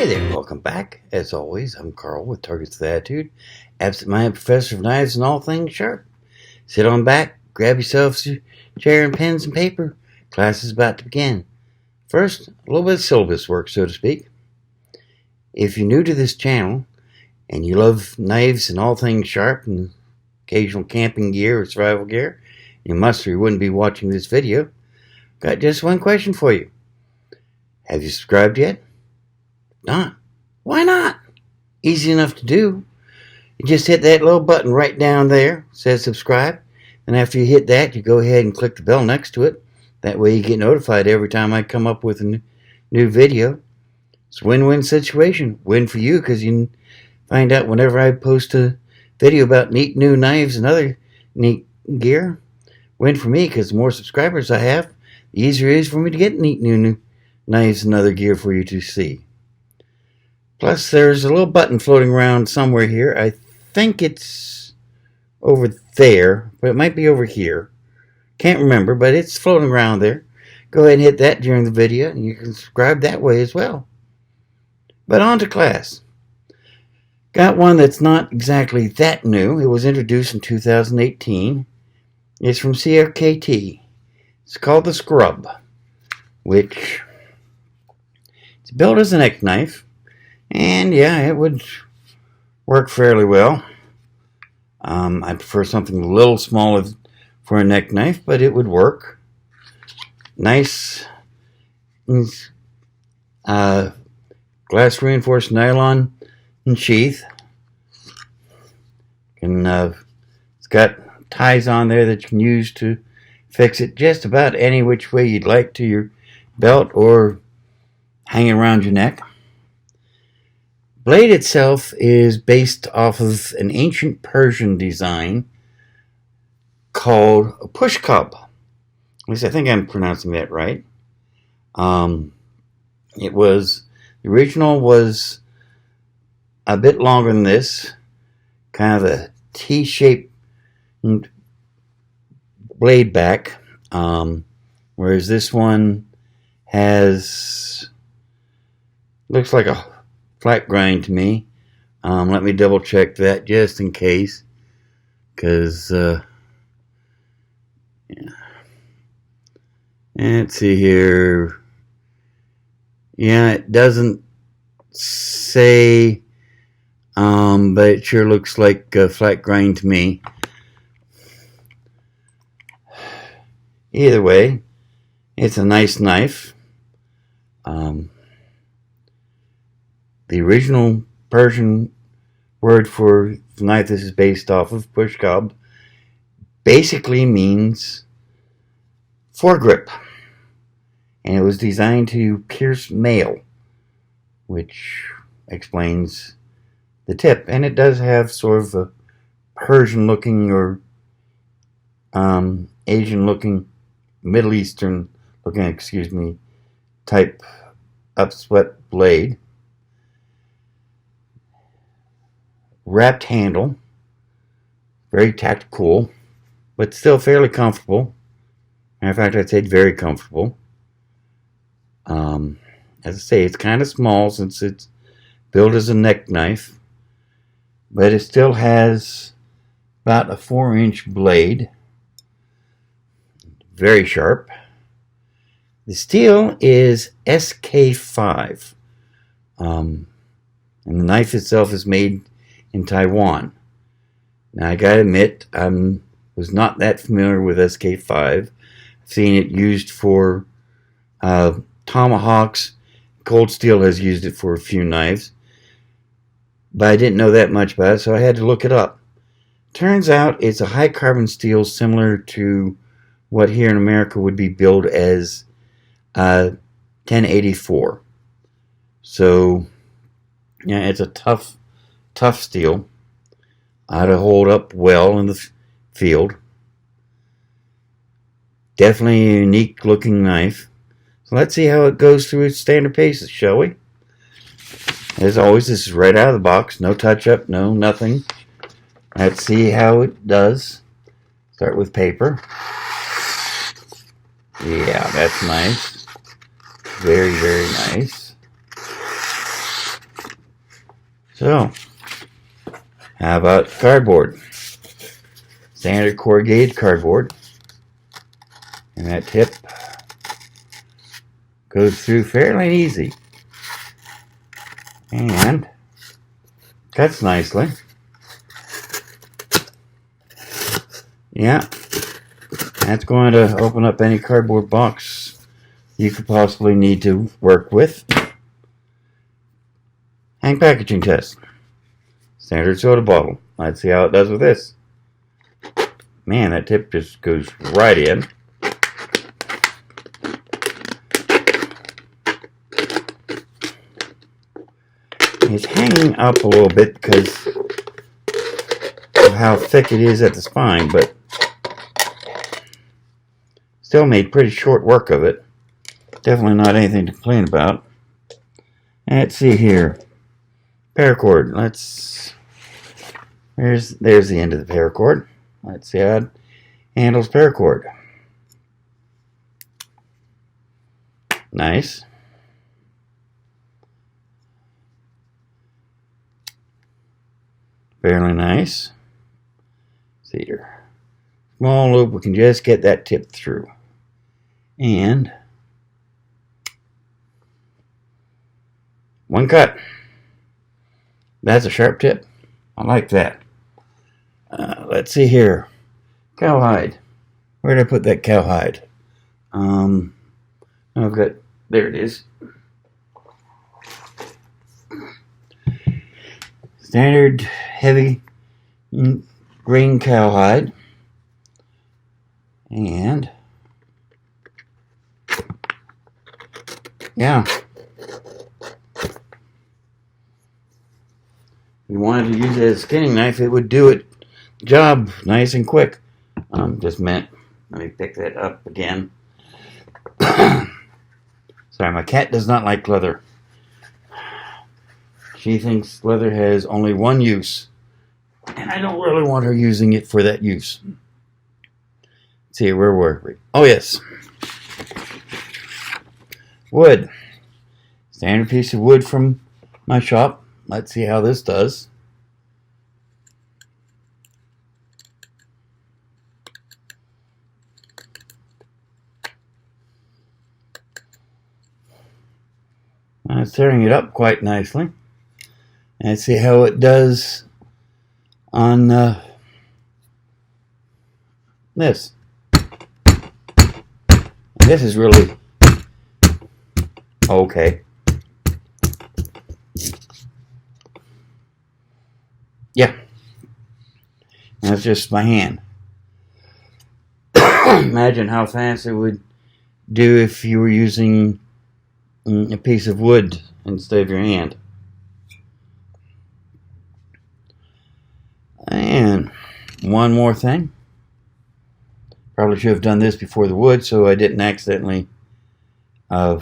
Hey there, welcome back. As always, I'm Carl with Targets with Attitude, absent-minded professor of knives and all things sharp. Sit on back, grab yourself a chair and pens and paper. Class is about to begin. First, a little bit of syllabus work, so to speak. If you're new to this channel and you love knives and all things sharp and occasional camping gear or survival gear, you must or you wouldn't be watching this video. Got just one question for you. Have you subscribed yet? Not. Why not? Easy enough to do. You just hit that little button right down there, says subscribe. And after you hit that, you go ahead and click the bell next to it. That way you get notified every time I come up with a new video. It's a win-win situation. Win for you because you can find out whenever I post a video about neat new knives and other neat gear. Win for me because the more subscribers I have, the easier it is for me to get neat new knives and other gear for you to see. Plus, there's a little button floating around somewhere here. I think it's over there, but it might be over here. Can't remember, but it's floating around there. Go ahead and hit that during the video, and you can subscribe that way as well. But on to class. Got one that's not exactly that new. It was introduced in 2018. It's from CRKT. It's called the Scrub, which it's built as a neck knife. And yeah, it would work fairly well. I prefer something a little smaller for a neck knife, but it would work. Nice glass reinforced nylon sheath. It's got ties on there that you can use to fix it just about any which way you'd like to your belt or hanging around your neck. Blade itself is based off of an ancient Persian design called a Pesh-Kabz. At least I think I'm pronouncing that right. The original was a bit longer than this, kind of a T-shaped blade back, whereas this one looks like a flat grind to me. Let me double check that just in case, because yeah. Let's see here. Yeah, it doesn't say, but it sure looks like a flat grind to me. Either way, it's a nice knife. The original Persian word for the knife this is based off of, Pesh-Kabz, basically means foregrip. And it was designed to pierce mail, which explains the tip. And it does have sort of a Persian-looking or Asian-looking, Middle Eastern-looking, type upswept blade. Wrapped handle, very tactical, but still fairly comfortable. Matter of fact, I'd say very comfortable. As I say, it's kind of small since it's built as a neck knife, but it still has about a 4-inch blade. Very sharp. The steel is SK5, and the knife itself is made in Taiwan. Now I gotta admit, I was not that familiar with SK5. I've seen it used for tomahawks. Cold Steel has used it for a few knives, but I didn't know that much about it, so I had to look it up. Turns out it's a high carbon steel similar to what here in America would be billed as 1084. So yeah, it's a tough steel. Ought to hold up well in the field. Definitely a unique looking knife. So let's see how it goes through its standard paces, shall we? As always, this is right out of the box. No touch up, no nothing. Let's see how it does. Start with paper. Yeah, that's nice. Very, very nice. So, how about cardboard? Standard corrugated cardboard. And that tip goes through fairly easy. And cuts nicely. Yeah, that's going to open up any cardboard box you could possibly need to work with. Hang packaging test. Standard soda bottle. Let's see how it does with this. Man, that tip just goes right in. It's hanging up a little bit because of how thick it is at the spine, but still made pretty short work of it. Definitely not anything to complain about. Let's see here. Paracord. There's the end of the paracord. Let's see how it handles paracord. Nice. Fairly nice. See here. Small loop, we can just get that tip through. And one cut. That's a sharp tip. I like that. Let's see here. Cowhide. Where did I put that cowhide? I've got, there it is. Standard heavy green cowhide. And yeah. If you wanted to use it as a skinning knife, it would do it job nice and quick. Just a minute. Let me pick that up again. Sorry, my cat does not like leather. She thinks leather has only one use, and I don't really want her using it for that use. Let's see, where were we? Oh, yes. Wood. Standard piece of wood from my shop. Let's see how this does. It's tearing it up quite nicely. Let's see how it does on this. This is really okay. Yeah. That's just my hand. Imagine how fast it would do if you were using a piece of wood instead of your hand. And one more thing. Probably should have done this before the wood so I didn't accidentally dull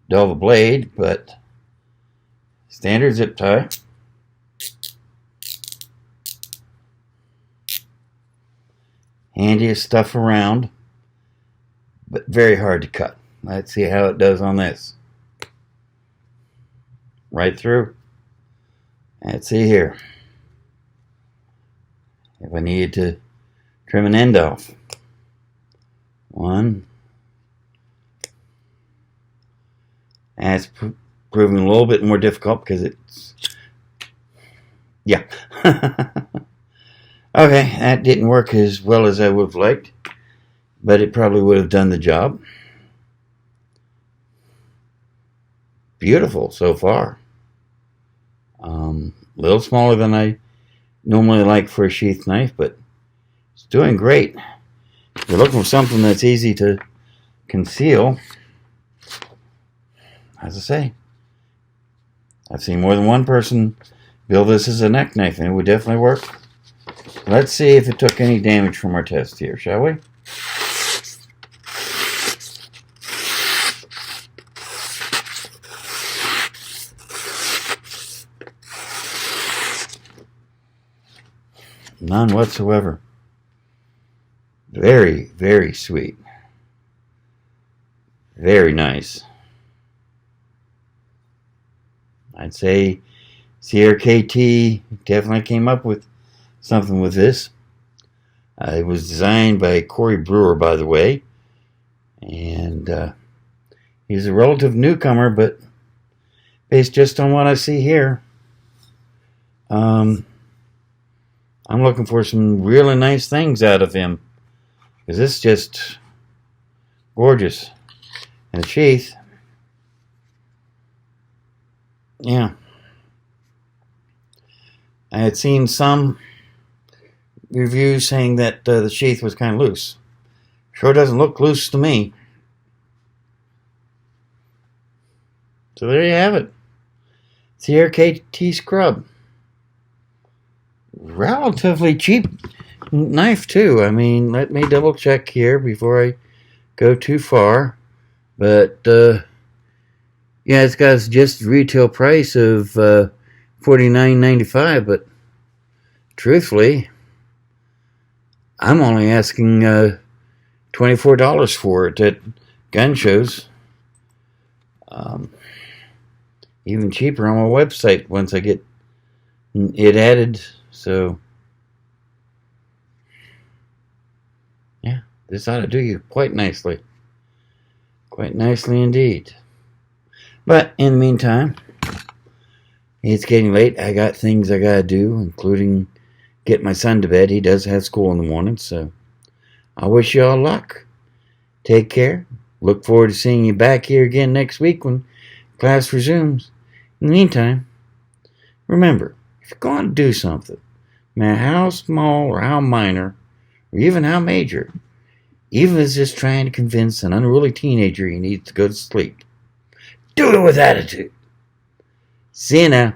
the blade, but standard zip tie. Handiest stuff around, but very hard to cut. Let's see how it does on this. Right through. Let's see here. If I needed to trim an end off. One. And it's proving a little bit more difficult because it's... Yeah. Okay, that didn't work as well as I would have liked, but it probably would have done the job. Beautiful so far. A little smaller than I normally like for a sheath knife, but it's doing great. If you're looking for something that's easy to conceal, as I say, I've seen more than one person build this as a neck knife, and it would definitely work. Let's see if it took any damage from our test here, shall we? None whatsoever. Very, very sweet. Very nice. I'd say CRKT definitely came up with something with this. It was designed by Cory Brewer, by the way, and he's a relative newcomer, but based just on what I see here, I'm looking for some really nice things out of him, because this is just gorgeous. And the sheath, yeah, I had seen some reviews saying that the sheath was kind of loose. Sure doesn't look loose to me. So there you have it. CRKT scrub. Relatively cheap knife too. I mean, let me double check here before I go too far. But yeah, it's got just retail price of $49.95. But truthfully, I'm only asking $24 for it at gun shows. Even cheaper on my website once I get it added. So, yeah, this ought to do you quite nicely. Quite nicely indeed. But in the meantime, it's getting late. I got things I gotta do, including get my son to bed. He does have school in the morning, so I wish you all luck. Take care. Look forward to seeing you back here again next week when class resumes. In the meantime, remember, if you're going to do something, no matter how small or how minor, or even how major, even if it's just trying to convince an unruly teenager he needs to go to sleep, do it with attitude. See you now.